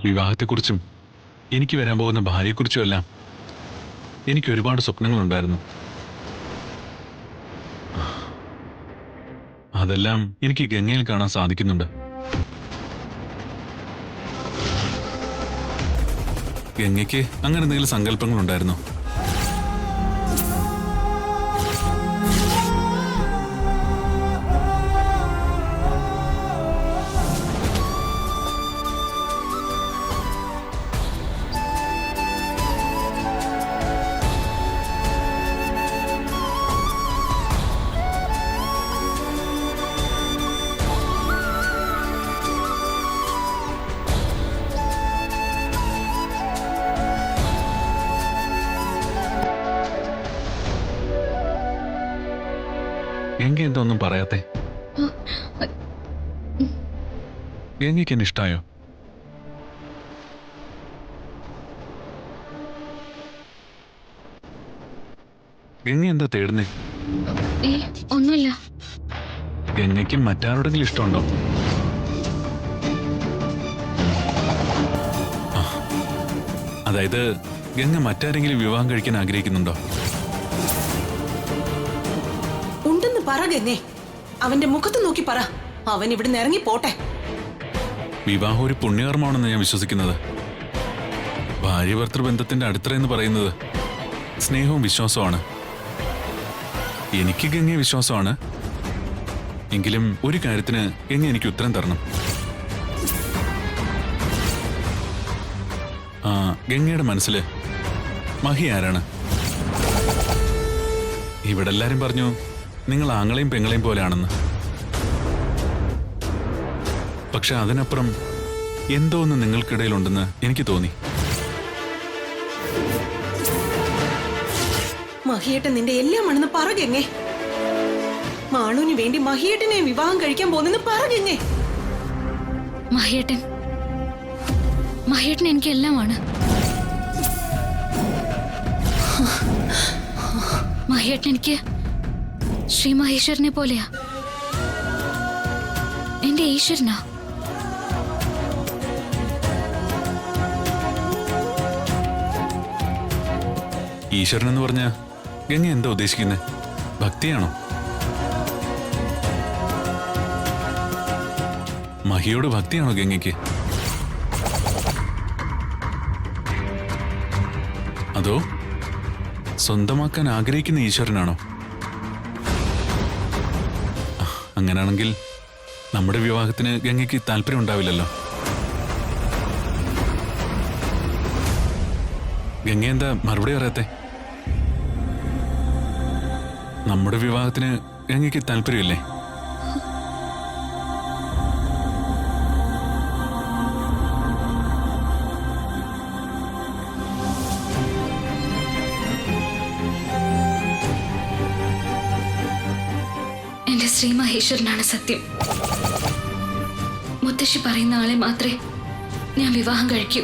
വിവാഹത്തെക്കുറിച്ചും എനിക്ക് വരാൻ പോകുന്ന ഭാര്യയെക്കുറിച്ചും എല്ലാം എനിക്ക് ഒരുപാട് സ്വപ്നങ്ങളുണ്ടായിരുന്നു. അതെല്ലാം എനിക്ക് ഗംഗയിൽ കാണാൻ സാധിക്കുന്നുണ്ട്. ഗംഗയ്ക്ക് അങ്ങനെ എന്തെങ്കിലും സങ്കല്പങ്ങളുണ്ടായിരുന്നോ? ഗംഗ എന്താ ഒന്നും പറയാത്തെ? ഗംഗയ്ക്ക് എന്നെ ഇഷ്ടായോ? ഗംഗ എന്താ തേടുന്നേ? ഒന്നുമില്ല. ഗംഗയ്ക്ക് മറ്റാരോടെങ്കിലും ഇഷ്ടമുണ്ടോ? അതായത് ഗംഗ മറ്റാരെങ്കിലും വിവാഹം കഴിക്കാൻ ആഗ്രഹിക്കുന്നുണ്ടോ? ഉണ്ടെന്ന് പറ ഗംഗേ. അവന്റെ മുഖത്ത് നോക്കി പറ. അവൻ ഇവിടുന്ന് ഇറങ്ങി പോട്ടെ. വിവാഹം ഒരു പുണ്യകർമ്മമാണെന്ന് ഞാൻ വിശ്വസിക്കുന്നത്. ഭാര്യ ഭർത്തൃബന്ധത്തിന്റെ അടിത്തറ എന്ന് പറയുന്നത് സ്നേഹവും വിശ്വാസവുമാണ്. എനിക്ക് ഗംഗയെ വിശ്വാസമാണ്. എങ്കിലും ഒരു കാര്യത്തിന് ഗംഗ എനിക്ക് ഉത്തരം തരണം. ഗംഗയുടെ മനസ്സിൽ മഹി ആരാണ്? ഇവിടെ എല്ലാരും പറഞ്ഞു നിങ്ങൾ ആങ്ങളെയും പെങ്ങളെയും പോലെയാണെന്ന്. പക്ഷെ അതിനപ്പുറം എന്തോ ഒന്ന് നിങ്ങൾക്കിടയിലുണ്ടെന്ന് എനിക്ക് തോന്നി. മഹിയേട്ടൻ നിന്റെ എല്ലാമാണെന്ന് പറ ഗംഗേ. മാണുവിന് വേണ്ടി മഹിയേട്ടനെ വിവാഹം കഴിക്കാൻ പോകുന്നെന്ന് പറ ഗംഗേ. മഹിയേട്ടൻ എനിക്ക് എല്ലാമാണ്. മഹിയേട്ടൻ എനിക്ക് ശ്രീ മഹേശ്വരനെ പോലെയാ. എന്റെ ഈശ്വരനാ. ഈശ്വരൻ എന്ന് പറഞ്ഞ ഗംഗ എന്താ ഉദ്ദേശിക്കുന്നത്? ഭക്തിയാണോ? മഹിയോട് ഭക്തിയാണോ ഗംഗയ്ക്ക്? അതോ സ്വന്തമാക്കാൻ ആഗ്രഹിക്കുന്ന ഈശ്വരനാണോ? അങ്ങനാണെങ്കിൽ നമ്മുടെ വിവാഹത്തിന് ഗംഗയ്ക്ക് താല്പര്യം ഉണ്ടാവില്ലല്ലോ. ഗംഗ എന്താ മറുപടി പറയാത്തെ? നമ്മുടെ വിവാഹത്തിന് ഗംഗയ്ക്ക് താല്പര്യമില്ലേ? എന്റെ ശ്രീ മഹേശ്വരനാണ് സത്യം. മുത്തശ്ശി പറയുന്ന ആളെ മാത്രമേ ഞാൻ വിവാഹം കഴിക്കൂ.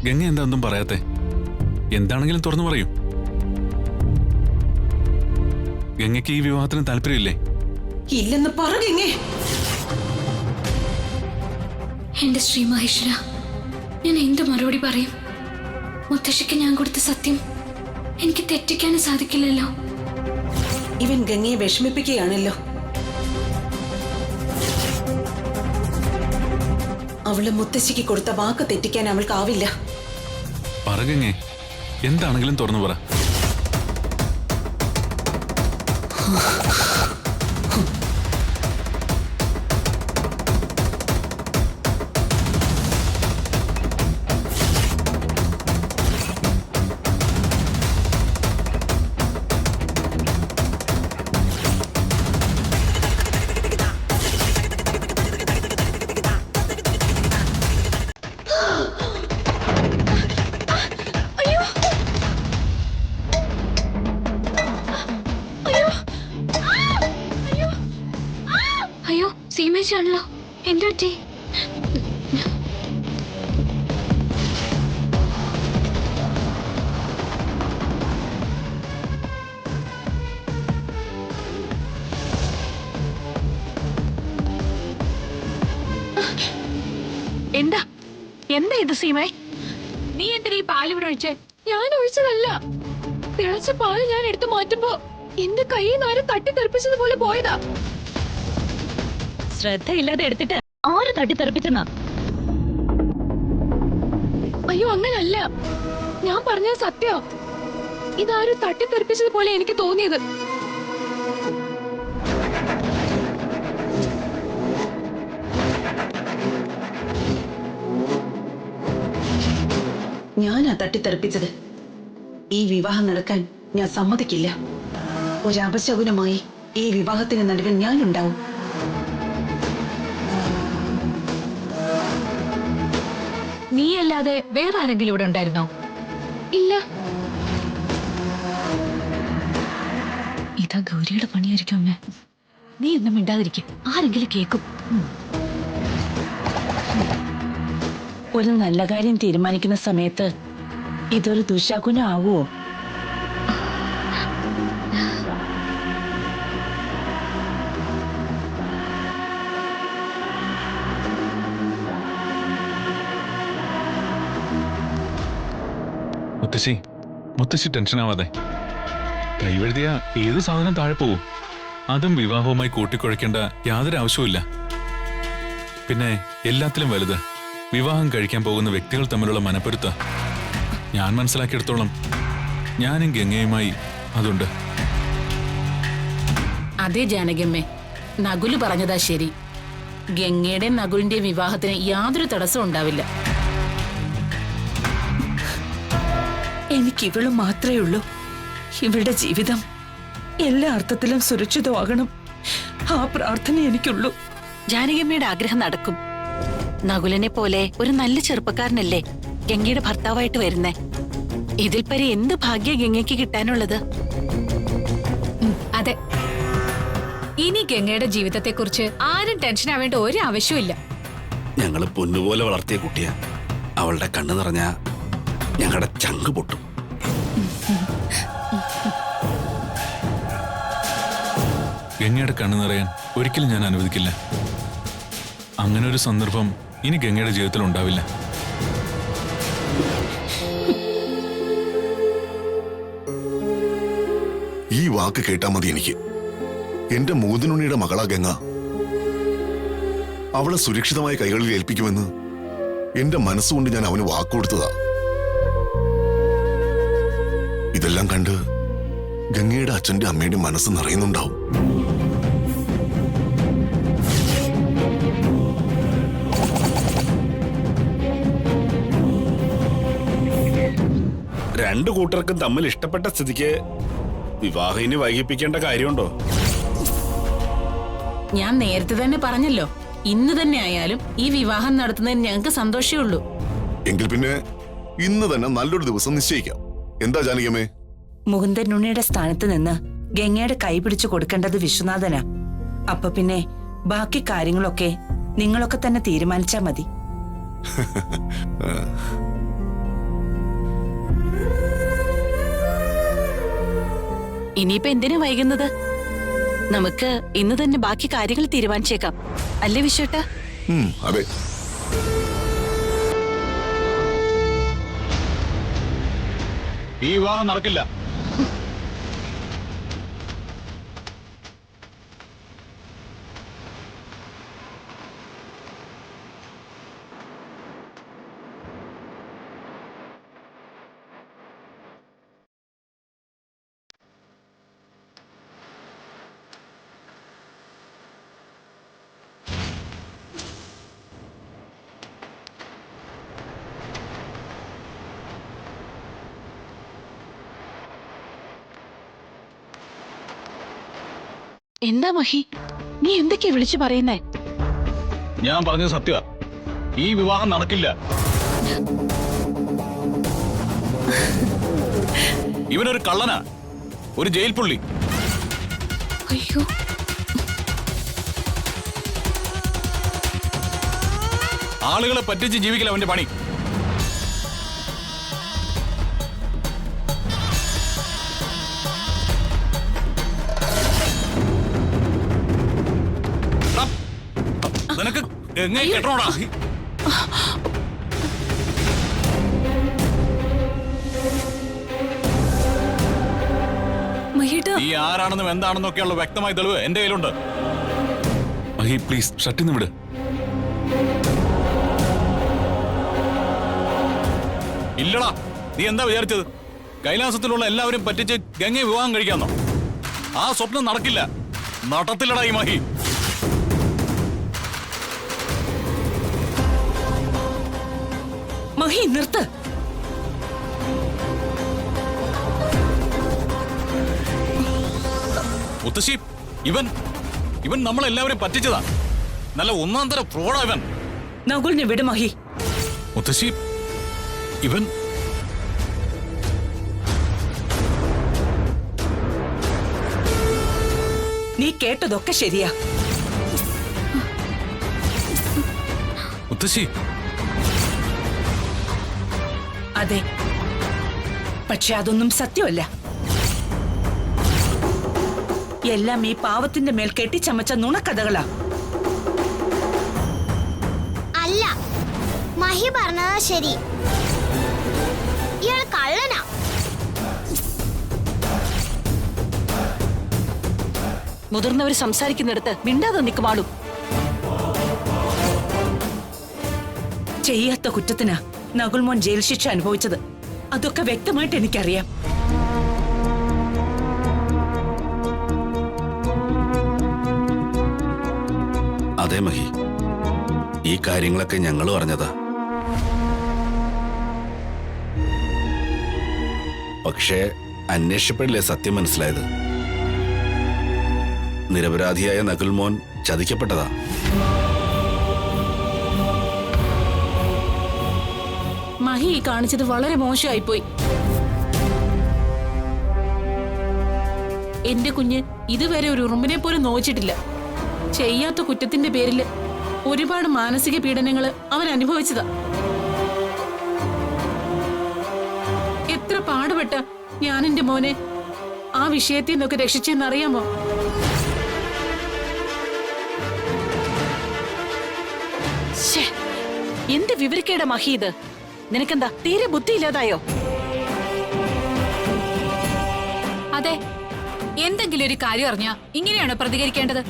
ഗംഗ എന്താ ഒന്നും പറയാത്തെ? എന്താണെങ്കിലും തുറന്നു പറയൂ. ഗംഗയ്ക്ക് ഈ വിവാഹത്തിന് താല്പര്യമില്ലേ? ഇല്ലെന്ന് പറ ഗംഗേ. എന്റെ ശ്രീ മഹേശ്വര, ഞാൻ എന്ത് മറുപടി പറയും? മുത്തശ്ശിക്ക് ഞാൻ കൊടുത്ത സത്യം എനിക്ക് തെറ്റിക്കാനും സാധിക്കില്ലല്ലോ. ഇവൻ ഗംഗയെ വിഷമിപ്പിക്കുകയാണല്ലോ. അവള് മുത്തശ്ശിക്ക് കൊടുത്ത വാക്ക് തെറ്റിക്കാൻ അവൾക്കാവില്ല. പറകങ്ങേ, എന്താണെങ്കിലും തുറന്നു പറ. സീമേശാണല്ലോ. എന്തു പറ്റി? എന്താ എന്താ ഇത് സീമേ? നീ എന്തിനാ ഈ പാല് ഇവിടെ ഒഴിച്ചേ? ഞാൻ ഒഴിച്ചതല്ല. തിളച്ച പാല് ഞാൻ എടുത്തു മാറ്റുമ്പോ എന്റെ കയ്യിൽ നിന്ന് ആരും തട്ടിത്തെറിപ്പിച്ചതുപോലെ പോയതാ. ശ്രദ്ധയില്ലാതെ എടുത്തിട്ട് ആര് തട്ടിത്തെറിപ്പിച്ചെന്നാ? അയ്യോ അങ്ങനല്ല, ഞാൻ പറഞ്ഞത് സത്യോ. ഇതാരും തട്ടിത്തെറിപ്പിച്ചതുപോലെ എനിക്ക് തോന്നിയത്. ഞാനാ തട്ടിത്തെറിപ്പിച്ചത്. ഈ വിവാഹം നടക്കാൻ ഞാൻ സമ്മതിക്കില്ല. ഒരപശകുനമായി ഈ വിവാഹത്തിന് നടുവിൽ ഞാനുണ്ടാവും. നീയല്ലാതെ വേറെ ആരെങ്കിലും ഇവിടെ ഉണ്ടായിരുന്നോ? ഇല്ല. ഇതാ ഗൗരിയുടെ പണിയായിരിക്കും അമ്മ. നീ ഒന്നും മിണ്ടാതിരിക്കും, ആരെങ്കിലും കേക്കും. ഒരു നല്ല കാര്യം തീരുമാനിക്കുന്ന സമയത്ത് ഇതൊരു ദുശകുനം ആവുമോ? മുത്തശ്ശി ടെൻഷനാവാതെ. കൈവഴുതിയ ഏത് സാധനം താഴെ പോവും. അതും വിവാഹവുമായി കൂട്ടിക്കുഴയ്ക്കേണ്ട യാതൊരു ആവശ്യവുമില്ല. പിന്നെ എല്ലാത്തിലും വലുത് വിവാഹം കഴിക്കാൻ പോകുന്ന വ്യക്തികൾ തമ്മിലുള്ള മനപ്പൊരുത്ത. ഞാൻ മനസ്സിലാക്കിയെടുത്തോളം ഞാനും ഗംഗയുമായി അതുണ്ട്. അതെ ജാനകിയമ്മേ, നകുല് പറഞ്ഞതാ ശരി. ഗംഗയുടെയും നകുലിന്റെയും വിവാഹത്തിന് യാതൊരു തടസ്സവും ഉണ്ടാവില്ല. എനിക്ക് ഇവള് മാത്രമേ ഉള്ളൂ. ഇവളുടെ ജീവിതം എല്ലാ അർത്ഥത്തിലും സുരക്ഷിതമാകണം. ആ പ്രാർത്ഥന എനിക്കുള്ളൂ. ജാനകിയമ്മയുടെ ആഗ്രഹം നടക്കും. നകുലിനെ പോലെ ഒരു നല്ല ചെറുപ്പക്കാരനല്ലേ ഗംഗയുടെ ഭർത്താവായിട്ട് വരുന്നേ. ഇതിൽ പരി എന്ത് ഭാഗ്യ ഗംഗയ്ക്ക് കിട്ടാനുള്ളത്? അതെ, ഇനി ഗംഗയുടെ ജീവിതത്തെക്കുറിച്ച് ആരും ടെൻഷൻ ആവേണ്ട ഒരു ആവശ്യമില്ല. ഞങ്ങള് പൊന്നുപോലെ വളർത്തിയ കുട്ടിയാ. അവളുടെ കണ്ണു നിറഞ്ഞ ഞങ്ങളുടെ ചങ്ക് പൊട്ടും. ഗംഗയുടെ കണ്ണു നിറയാൻ ഒരിക്കലും ഞാൻ അനുവദിക്കില്ല. അങ്ങനെ ഒരു സന്ദർഭം ഇനി ഗംഗയുടെ ജീവിതത്തിൽ ഉണ്ടാവില്ല. ഈ വാക്ക് കേട്ടാ മതി എനിക്ക്. എന്റെ മൂതിനുണ്ണിയുടെ മകളാ ഗംഗ. അവളെ സുരക്ഷിതമായ കൈകളിൽ ഏൽപ്പിക്കുമെന്ന് എന്റെ മനസ്സുകൊണ്ട് ഞാൻ അവന് വാക്കുകൊടുത്തതാ. ഇതെല്ലാം കണ്ട് ഗംഗയുടെ അച്ഛന്റെ അമ്മയുടെ മനസ്സ് നിറയുന്നുണ്ടാവും. രണ്ടു കൂട്ടർക്കും തമ്മിൽ ഇഷ്ടപ്പെട്ട സ്ഥിതിക്ക് വിവാഹം ഇനി വൈകിപ്പിക്കേണ്ട കാര്യമുണ്ടോ? ഞാൻ നേരത്തെ തന്നെ പറഞ്ഞല്ലോ, ഇന്ന് തന്നെ ആയാലും ഈ വിവാഹം നടത്തുന്നതിന് ഞങ്ങൾക്ക് സന്തോഷമേ ഉള്ളൂ. എങ്കിൽ പിന്നെ ഇന്ന് തന്നെ നല്ലൊരു ദിവസം നിശ്ചയിക്കാം. എന്താ ജാനകിയമ്മേ? മുകുന്ദനുണ്ണിയുടെ സ്ഥാനത്ത് നിന്ന് ഗംഗയുടെ കൈ പിടിച്ചു കൊടുക്കേണ്ടത് വിശ്വനാഥനാ. അപ്പൊ പിന്നെ ബാക്കി കാര്യങ്ങളൊക്കെ നിങ്ങളൊക്കെ തന്നെ തീരുമാനിച്ചാ മതി. ഇനിയിപ്പോ എന്തിനാ വൈകുന്നത്? നമുക്ക് ഇന്ന് തന്നെ ബാക്കി കാര്യങ്ങൾ തീരുമാനിച്ചേക്കാം, അല്ലേ വിശ്വട്ടാ? അതെ. ഈ വിവാഹം നടക്കില്ല. എന്താ മഹി, നീ എന്തൊക്കെയാ വിളിച്ചു പറയുന്നേ? ഞാൻ പറഞ്ഞത് സത്യ. ഈ വിവാഹം നടക്കില്ല. ഇവനൊരു കള്ളനാ, ഒരു ജയിൽ പുള്ളി. അയ്യോ, ആളുകളെ പറ്റിച്ച് ജീവിക്കല അവന്റെ പണി. നിനക്ക് എങ്ങനെ കേട്ടോടാ? ഈ ആരാണെന്നും എന്താണെന്നൊക്കെയുള്ള വ്യക്തമായ തെളിവ് എന്റെ കയ്യിലുണ്ട്. മഹി പ്ലീസ് ഷട്ടിന്ന് വിട്. ഇല്ലടാ, നീ എന്താ വിചാരിച്ചത്? കൈലാസത്തിലുള്ള എല്ലാവരും പറ്റിച്ച് ഗംഗയെ വിവാഹം കഴിക്കാന്നോ? ആ സ്വപ്നം നടക്കില്ല, നടത്തില്ലടാ ഈ മഹി. മഹി നിർത്ത്. മുത്തശ്ശി, ഇവൻ നമ്മളെല്ലാവരും പറ്റിച്ചതാ. നല്ല ഒന്നാം തരം ഫ്രോഡാ ഇവൻ. നകുലിനെ വിട് മഹി. മുത്തശ്ശി, ഇവൻ നീ കേട്ടതൊക്കെ ശരിയാ. മുത്തശ്ശി, അതെ, പക്ഷെ അതൊന്നും സത്യമല്ല. എല്ലാം ഈ പാവത്തിന്റെ മേൽ കെട്ടിച്ചമച്ച നുണക്കഥകളാ. അല്ല, മഹി പറഞ്ഞതാ ശരി. ഇയാൾ കള്ളനാ. മുതിർന്നവർ സംസാരിക്കുന്നിടത്ത് മിണ്ടാതെ നിൽക്കുമാളും. ചെയ്യാത്ത കുറ്റത്തിനാ നകുൽമോൻ ജയിൽ ശിക്ഷ അനുഭവിച്ചത്. അതൊക്കെ വ്യക്തമായിട്ട് എനിക്കറിയാം. അതെ മഹി, ഈ കാര്യങ്ങളൊക്കെ ഞങ്ങളും അറിഞ്ഞതാ. പക്ഷേ അന്വേഷിച്ചപ്പോഴല്ലേ സത്യം മനസ്സിലായത്. നിരപരാധിയായ നകുൽമോൻ ചതിക്കപ്പെട്ടതാ. മഹി ഈ കാണിച്ചത് വളരെ മോശമായിപ്പോയി. എന്റെ കുഞ്ഞ് ഇതുവരെ ഒരു ഉറുമ്പിനെ പോലും നോച്ചിട്ടില്ല. ചെയ്യാത്ത കുറ്റത്തിന്റെ പേരിൽ ഒരുപാട് മാനസിക പീഡനങ്ങൾ അവൻ അനുഭവിച്ചതാ. എത്ര പാടുപെട്ട ഞാൻ എന്റെ മോനെ ആ വിഷയത്തിൽ നിന്നൊക്കെ രക്ഷിച്ചെന്നറിയാമോ? ശ്ശേ, എന്ത് വിവരക്കേടാ മഹി ഇത്. നിനക്കെന്താ തീരെ ബുദ്ധിയില്ലാതായോ? അതെ, എന്തെങ്കിലും ഒരു കാര്യം അറിഞ്ഞാ ഇങ്ങനെയാണോ പ്രതികരിക്കേണ്ടത്?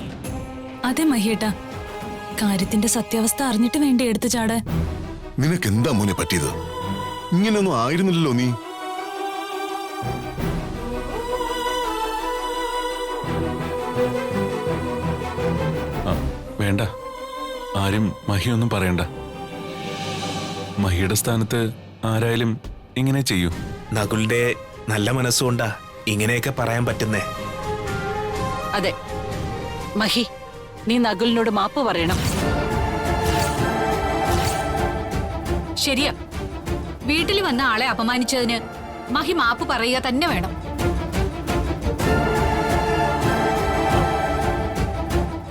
അതെ മഹിയേട്ടാ, കാര്യത്തിന്റെ സത്യാവസ്ഥ അറിഞ്ഞിട്ട് വേണ്ടി എടുത്തു ചാടാൻ. നിനക്ക് എന്താ മോനെ പറ്റിയത്? ഇങ്ങനെയൊന്നും ആയിരുന്നില്ലല്ലോ നീ. വേണ്ട, ആരും മഹിയൊന്നും പറയണ്ട. മഹിയുടെ സ്ഥാനത്ത് ആരായാലും ഇങ്ങനെ ചെയ്യൂ. നകുലിന്റെ നല്ല മനസ്സുകൊണ്ടാ ഇങ്ങനെയൊക്കെ പറയാൻ പറ്റുന്നേ. അതെ മഹി, നീ നകുലിനോട് മാപ്പ് പറയണം. ശരിയാ, വീട്ടിൽ വന്ന ആളെ അപമാനിച്ചതിന് മഹി മാപ്പ് പറയുക തന്നെ വേണം.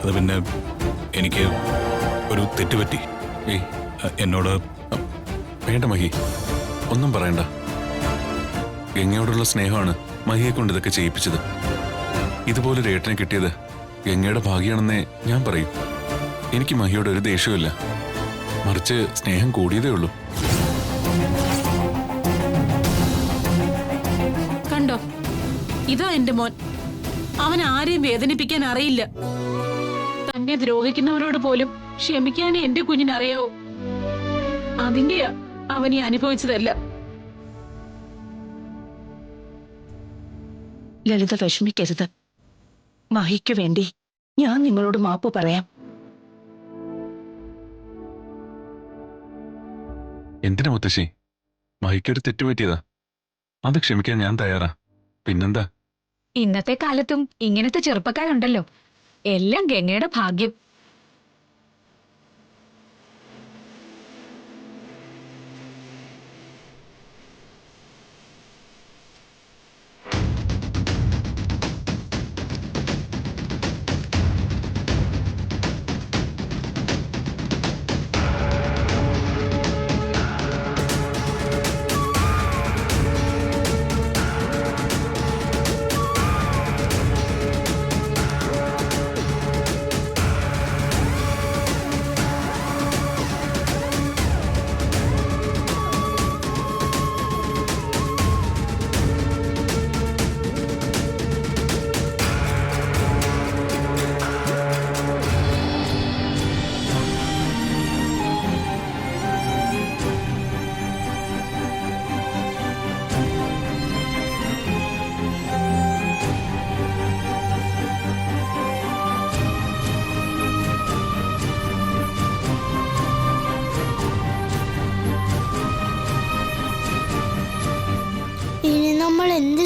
അത് പിന്നെ എനിക്ക് ഒരു തെറ്റുപറ്റി. ഏയ് എന്നോട് വേണ്ട മഹി, ഒന്നും പറയണ്ട. ഗംഗയോടുള്ള സ്നേഹമാണ് മഹിയെ കൊണ്ട് ഇതൊക്കെ ചെയ്യിപ്പിച്ചത്. ഇതുപോലൊരു ഏട്ടനെ കിട്ടിയത് ഗംഗയുടെ ഭാഗ്യമാണെന്നേ ഞാൻ പറയും. എനിക്ക് മഹിയോട് ഒരു ദേഷ്യമില്ല, മറിച്ച് സ്നേഹം കൂടിയതേ ഉള്ളൂ. കണ്ടോ, ഇതാ എന്റെ മോൻ. അവൻ ആരെയും വേദനിപ്പിക്കാൻ അറിയില്ല. തന്നെ ദ്രോഹിക്കുന്നവരോട് പോലും ക്ഷമിക്കാനേ എന്റെ കുഞ്ഞിനറിയാവൂ. അതിന്റെയാ അവൻ ഈ അനുഭവിച്ചതല്ല. ലളിത വിഷമിക്കരുത്. മഹിക്ക് വേണ്ടി ഞാൻ നിങ്ങളോട് മാപ്പ് പറയാം. എന്തിനാ മുത്തശ്ശി? മഹിക്കൊരു തെറ്റുപറ്റിയതാ, അത് ക്ഷമിക്കാൻ ഞാൻ തയ്യാറാ. പിന്നെന്താ? ഇന്നത്തെ കാലത്തും ഇങ്ങനത്തെ ചെറുപ്പക്കാരുണ്ടല്ലോ. എല്ലാം ഗംഗയുടെ ഭാഗ്യം.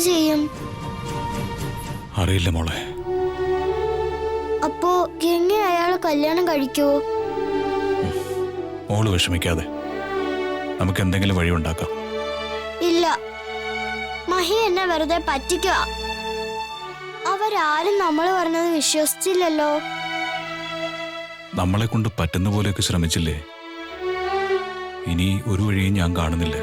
ചെയ്യും? അറിയില്ല മോളെ. അപ്പോ ഗംഗ അയാളെ കല്യാണം കഴിക്കോ? മോള് വിഷമിക്കാതെ, നമുക്ക് എന്തെങ്കിലും വഴി ഉണ്ടാക്കാം. ഇല്ല, മഹി എന്നെ വെറുതെ പറ്റിക്കുക. അവരാരും നമ്മൾ പറഞ്ഞത് വിശ്വസിച്ചില്ലല്ലോ. നമ്മളെ കൊണ്ട് പറ്റുന്ന പോലെയൊക്കെ ശ്രമിച്ചില്ലേ? ഇനി ഒരു വഴിയും ഞാൻ കാണുന്നില്ല.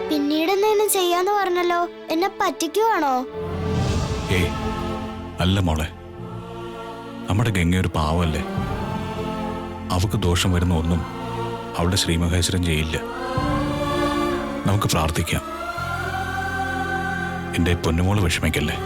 പിന്നീട് എന്തെങ്കിലും ചെയ്യാന്ന് പറഞ്ഞല്ലോ, എന്നെ പറ്റിക്കുവാണോ? ഏയ് അല്ല മോളെ, നമ്മുടെ ഗംഗ ഒരു പാവല്ലേ. അവക്ക് ദോഷം വരുന്ന ഒന്നും അവളുടെ ശ്രീമഹേശ്വരൻ ചെയ്യില്ല. നമുക്ക് പ്രാർത്ഥിക്കാം. എന്റെ പൊന്നുമോള് വിഷമിക്കല്ലേ.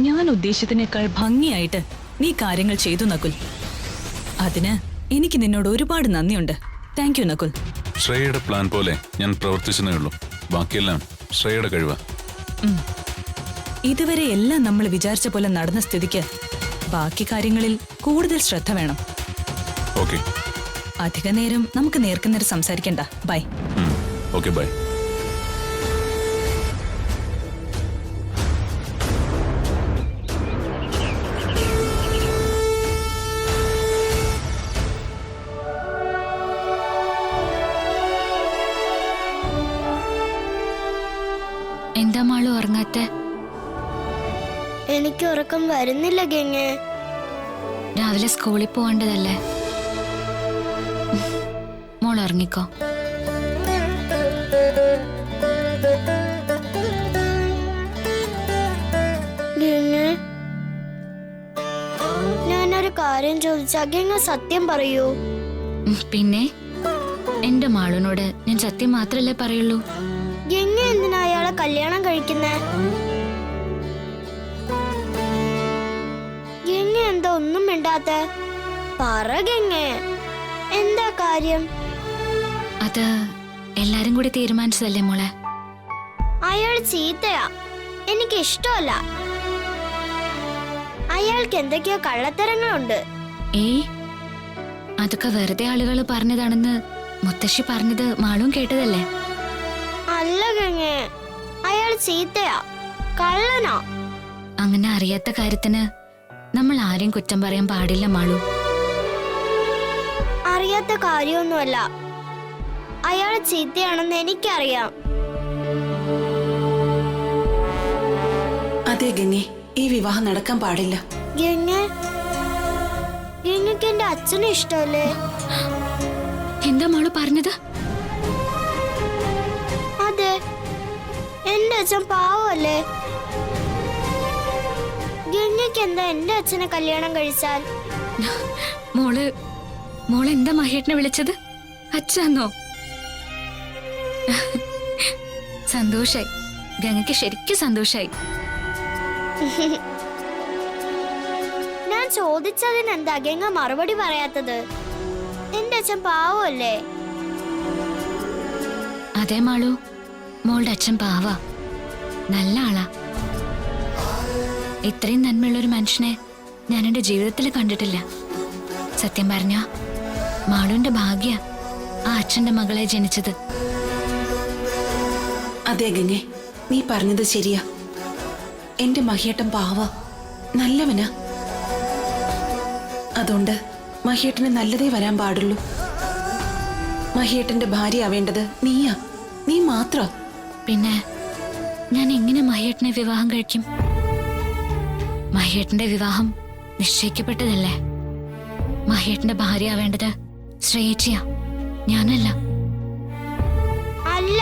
ഞാൻ ഉദ്ദേശിച്ചതിനേക്കാൾ ഭംഗിയായിട്ട് നീ കാര്യങ്ങൾ ചെയ്തു നകുൽ. അതിന് എനിക്ക് നിന്നോട് ഒരുപാട് നന്ദിയുണ്ട്. Thank you Nakul. ശ്രേയയുടെ പ്ലാൻ പോലെ ഞാൻ പ്രവർത്തിച്ചതേ ഉള്ളൂ. ബാക്കിയെല്ലാം ശ്രേയയുടെ കഴിവാ. ഇതുവരെ എല്ലാം നമ്മൾ വിചാരിച്ച പോലെ നടന്ന സ്ഥിതിക്ക് ബാക്കി കാര്യങ്ങളിൽ കൂടുതൽ ശ്രദ്ധ വേണം. ഓക്കെ. അധിക നേരം നമുക്ക് നേർക്കുനേരം സംസാരിക്കണ്ട. ബൈ. Okay, bye. എന്താ മാളു ഉറങ്ങാത്തെ? എനിക്ക് ഉറക്കം വരുന്നില്ല ഗംഗേ. രാവിലെ സ്കൂളിൽ പോകേണ്ടതല്ലേ? മോൾ ഉറങ്ങിക്കോ. ഗംഗേ, ഞാനൊരു കാര്യം ചോദിച്ചാ ഗംഗ സത്യം പറയൂ? പിന്നെ എന്റെ മാളുനോട് ഞാൻ സത്യം മാത്രല്ലേ പറയുള്ളൂ. ഗംഗ എന്തിനാ അയാളെ കല്യാണം കഴിക്കുന്നേ? ഗംഗ എന്താ ഒന്നും മിണ്ടാത്തെ? പറ ഗംഗേ, എന്താ കാര്യം? അത് എല്ലാരും കൂടി തീരുമാനിച്ചതല്ലേ മോളെ. അയാൾ ചീത്തയാ, എനിക്ക് ഇഷ്ടമല്ല. അയാൾക്ക് എന്തൊക്കെയോ കള്ളത്തരങ്ങളുണ്ട്. ഏയ്, അതൊക്കെ വെറുതെ ആളുകൾ പറഞ്ഞതാണെന്ന് മുത്തശ്ശി പറഞ്ഞത് മാളും കേട്ടതല്ലേ. അല്ല ഗംഗേ, അയാൾ ചീത്തയാ, കള്ളനാ. അങ്ങനെ അറിയാത്ത കാര്യത്തിന് നമ്മൾ ആരെയും കുറ്റം പറയാൻ പാടില്ല മാളു. അറിയാത്ത കാര്യമൊന്നുമല്ല, അയാൾ ചീത്തയാണെന്ന് എനിക്കറിയാം. അതെ ഗംഗേ, ഈ വിവാഹം നടക്കാൻ പാടില്ല. ഗംഗേ, ഗംഗയ്ക്ക് എന്റെ അച്ഛനെ ഇഷ്ടമല്ലേ? എന്താ മാളു പറഞ്ഞത്? അതെ, എന്റെ അച്ഛൻ പാവല്ലേ. ഗംഗയ്ക്ക് എന്താ എന്റെ അച്ഛനെ കല്യാണം കഴിച്ചാൽ? മോള് എന്താ മഹേട്ടനെ വിളിച്ചത്? അച്ഛന്നോ? സന്തോഷായി, ഗംഗയ്ക്ക് ശരിക്കും സന്തോഷായി. ഞാൻ ചോദിച്ചതിനെന്താ ഗംഗ മറുപടി പറയാത്തത്? എന്റെ അച്ഛൻ പാവല്ലേ? അതേ മാളു, മോളുടെ അച്ഛൻ പാവാ. നല്ല ആളാ. ഇത്രയും നന്മയുള്ള ഒരു മനുഷ്യനെ ഞാൻ എന്റെ ജീവിതത്തിൽ കണ്ടിട്ടില്ല. സത്യം പറഞ്ഞ മാളുവിന്റെ ഭാഗ്യ ആ അച്ഛന്റെ മകളെ ജനിച്ചത്. അതെ ഗംഗെ, നീ പറഞ്ഞത് ശരിയാ. എന്റെ മഹിയേട്ടൻ പാവ, നല്ലവനാ. അതുകൊണ്ട് മഹിയേട്ടന് നല്ലതേ വരാൻ പാടുള്ളൂ. മഹിയേട്ടന്റെ ഭാര്യ ആവേണ്ടത് നീയാ, നീ മാത്രം. പിന്നെ ഞാൻ എങ്ങനെ മഹിയേട്ടനെ വിവാഹം കഴിക്കും? മഹിയേട്ടന്റെ വിവാഹം നിശ്ചയിക്കപ്പെട്ടതല്ലേ. മഹിയേട്ടന്റെ ഭാര്യ ആവേണ്ടത് ശ്രേയച്ചിയാ, ഞാനല്ല. അല്ല,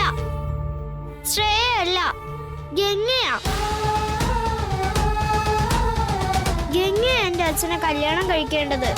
ശ്രേയല്ല, ഗംഗയാ. ഗംഗ എന്റെ അച്ഛനെ കല്യാണം കഴിക്കേണ്ടത്.